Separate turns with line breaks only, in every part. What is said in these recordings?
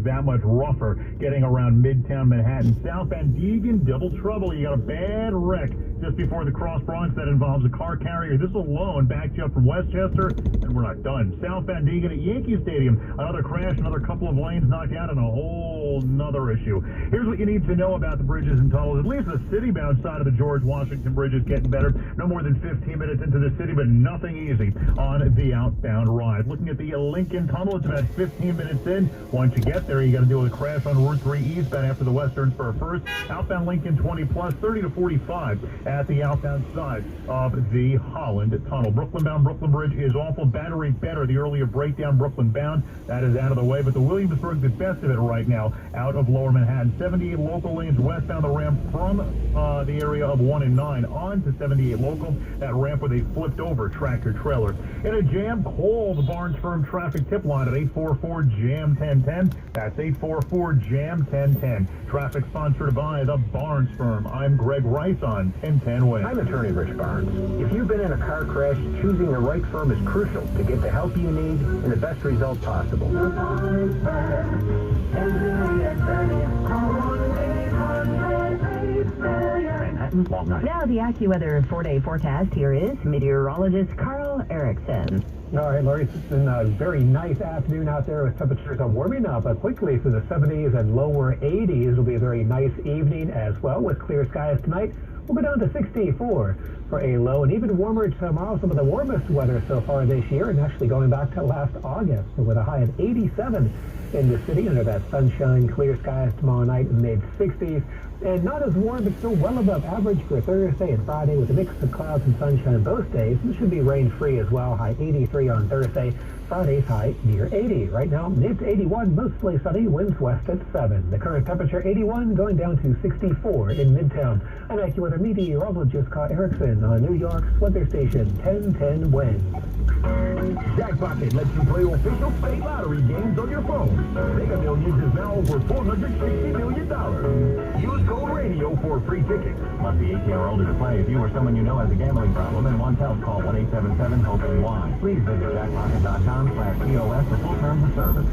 that much rougher getting around Midtown Manhattan. South Van Deegen, double trouble. You got a bad wreck just before the Cross Bronx that involves a car carrier. This alone backed you up from Westchester, and we're not done. South Van Deegen at Yankee Stadium, another crash, another couple of lanes knocked out, and a whole nother issue. Here's what you need to know about the bridges and tunnels. At least the city-bound side of the George Washington Bridge is getting better. No more than 15 minutes into the city, but nothing easy on the outbound ride. Looking at the Lincoln Tunnel, it's about 15 minutes in. Once you get there, you got to deal with a crash on Route 3 eastbound after the Western Spur first. Outbound Lincoln 20 plus, 30 to 45 at the outbound side of the Holland Tunnel. Brooklyn-bound Brooklyn Bridge is awful. Battery better. The earlier breakdown Brooklyn-bound, that is out of the way. But the Williamsburg, the best of it right now, out of Lower Manhattan. 78 local lanes westbound the ramp from the area of 1 and 9 on to 78 local. That ramp where they flipped over tractor trailer. In a jam, call the Barnes Firm traffic tip line at 844-JAM-1010. That's 844-JAM-1010. Traffic sponsored by the Barnes Firm. I'm Greg Rice on 1010 West.
I'm attorney Rich Barnes. If you've been in a car crash, choosing the right firm is crucial to get the help you need and the best result possible.
Now the AccuWeather 4-day forecast. Here is meteorologist Carl Erickson.
All right, Laurie, it's been a very nice afternoon out there with temperatures warming up quickly through the 70s and lower 80s. It'll be a very nice evening as well with clear skies tonight. We'll go down to 64 for a low, and even warmer tomorrow. Some of the warmest weather so far this year, and actually going back to last August with a high of 87 in the city under that sunshine, clear skies tomorrow night, mid-60s. And not as warm, but still well above average for Thursday and Friday with a mix of clouds and sunshine both days. It should be rain-free as well. High 83 on Thursday. Friday's high near 80. Right now, mid to 81, mostly sunny, winds west at 7. The current temperature 81, going down to 64 in Midtown. I'm AccuWeather meteorologist Carl Erickson on New York's weather station 1010 Wind.
Jackpocket lets you play official state lottery games on your phone. Mega Millions is now over $460 million. Use code radio for free tickets. Must be 18 or older to play. If you or someone you know has a gambling problem and wants help, call 1-877-HOPE-NY. Please visit jackpocket.com/POS for full terms of service.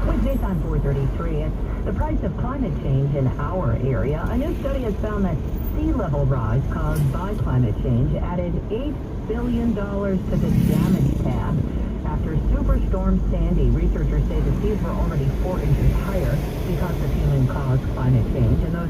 With this on 433, it's the price of climate change in our area. A new study has found that sea level rise caused by climate change added $8 billion to the damage tab. After Superstorm Sandy, researchers say the seas were already 4 inches higher because of human-caused climate change, and those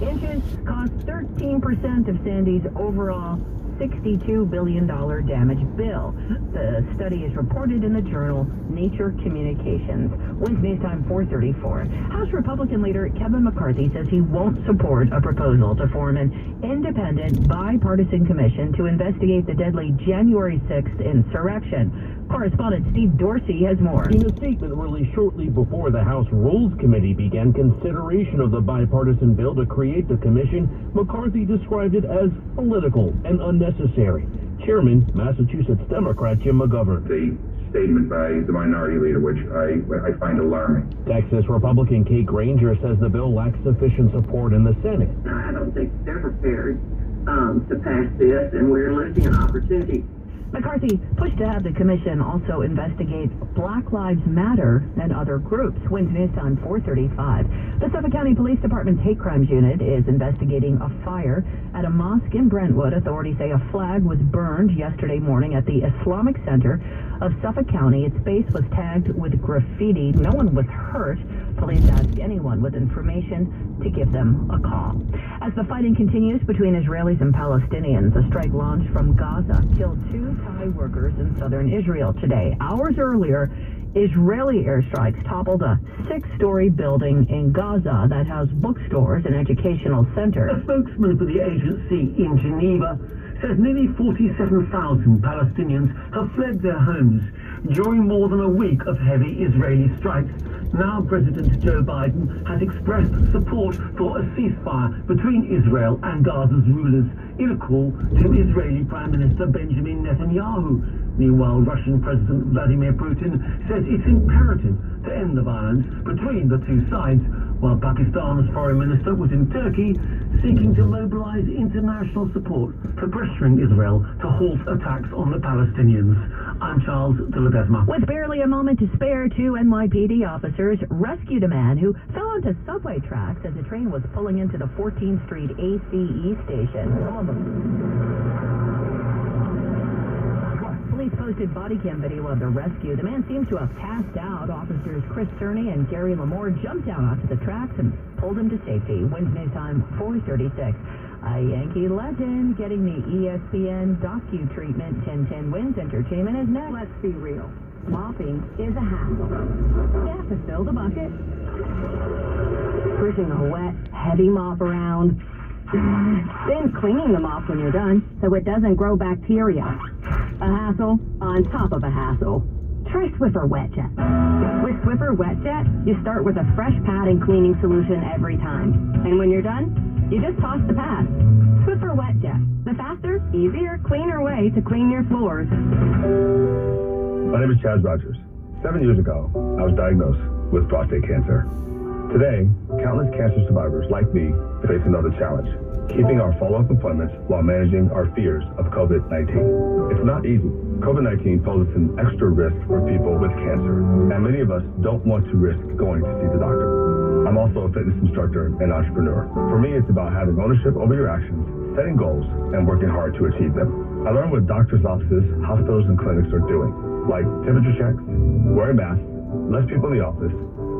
inches caused 13% of Sandy's overall $62 billion damage bill. The study is reported in the journal Nature Communications. Wednesday's time 4:34. House Republican leader Kevin McCarthy says he won't support a proposal to form an independent bipartisan commission to investigate the deadly January 6th insurrection. Correspondent Steve Dorsey has more.
In a statement released shortly before the House Rules Committee began consideration of the bipartisan bill to create the commission, McCarthy described it as political and unnecessary. Chairman, Massachusetts Democrat Jim McGovern.
The statement by the minority leader, which I find alarming.
Texas Republican Kate Granger says the bill lacks sufficient support in the Senate.
I don't think they're prepared to pass this, and we're losing an opportunity.
McCarthy pushed to have the commission also investigate Black Lives Matter and other groups. Wednesday on 4:35. The Suffolk County Police Department's Hate Crimes Unit is investigating a fire at a mosque in Brentwood. Authorities say a flag was burned yesterday morning at the Islamic Center of Suffolk County. Its base was tagged with graffiti. No one was hurt. Police ask anyone with information to give them a call. As the fighting continues between Israelis and Palestinians, a strike launched from Gaza killed 2 Thai workers in southern Israel today. Hours earlier, Israeli airstrikes toppled a 6-story building in Gaza that housed bookstores and educational centers.
A spokesman for the agency in Geneva says nearly 47,000 Palestinians have fled their homes during more than a week of heavy Israeli strikes. Now President Joe Biden has expressed support for a ceasefire between Israel and Gaza's rulers in a call to Israeli Prime Minister Benjamin Netanyahu. Meanwhile, Russian President Vladimir Putin says it's imperative to end the violence between the two sides, while Pakistan's foreign minister was in Turkey seeking to mobilize international support for pressuring Israel to halt attacks on the Palestinians. I'm Charles de Ledesma.
With barely a moment to spare, 2 NYPD officers rescued a man who fell onto subway tracks as a train was pulling into the 14th Street ACE station. Police posted body cam video of the rescue. The man seems to have passed out. Officers Chris Cerny and Gary Lamore jumped out onto the tracks and pulled him to safety. Wednesday news time 4:36. A Yankee legend getting the ESPN docu-treatment. 1010 Wins Entertainment is next. Let's be real. Mopping is a hassle. You have to fill the bucket, pushing a wet, heavy mop around, then cleaning the mop when you're done so it doesn't grow bacteria. A hassle on top of a hassle. Try Swiffer Wet Jet. With Swiffer Wet Jet, you start with a fresh pad and cleaning solution every time. And when you're done, you just toss the pad. Swiffer Wet Jet. The faster, easier, cleaner way to clean your floors.
My name is Chaz Rogers. 7 years ago, I was diagnosed with prostate cancer. Today, countless cancer survivors like me face another challenge, keeping our follow-up appointments while managing our fears of COVID-19. It's not easy. COVID-19 poses an extra risk for people with cancer, and many of us don't want to risk going to see the doctor. I'm also a fitness instructor and entrepreneur. For me, it's about having ownership over your actions, setting goals, and working hard to achieve them. I learned what doctors' offices, hospitals, and clinics are doing, like temperature checks, wearing masks, less people in the office,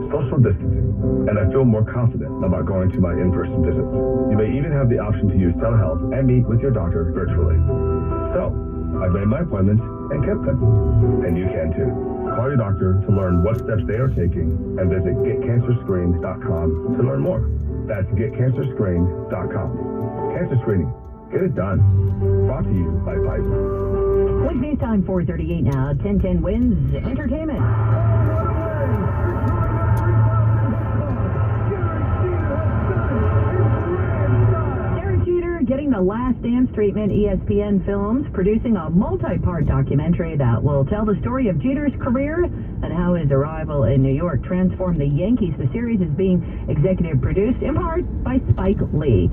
social distancing, and I feel more confident about going to my in-person visits. You may even have the option to use telehealth and meet with your doctor virtually. So, I've made my appointments and kept them. And you can too. Call your doctor to learn what steps they are taking and visit getcancerscreened.com to learn more. That's getcancerscreened.com. Cancer screening. Get it done. Brought to you by Pfizer.
Wednesday time 4:38 now. 1010 Wins Entertainment. Getting the Last Dance treatment. ESPN Films producing a multi-part documentary that will tell the story of Jeter's career and how his arrival in New York transformed the Yankees. The series is being executive produced in part by Spike Lee.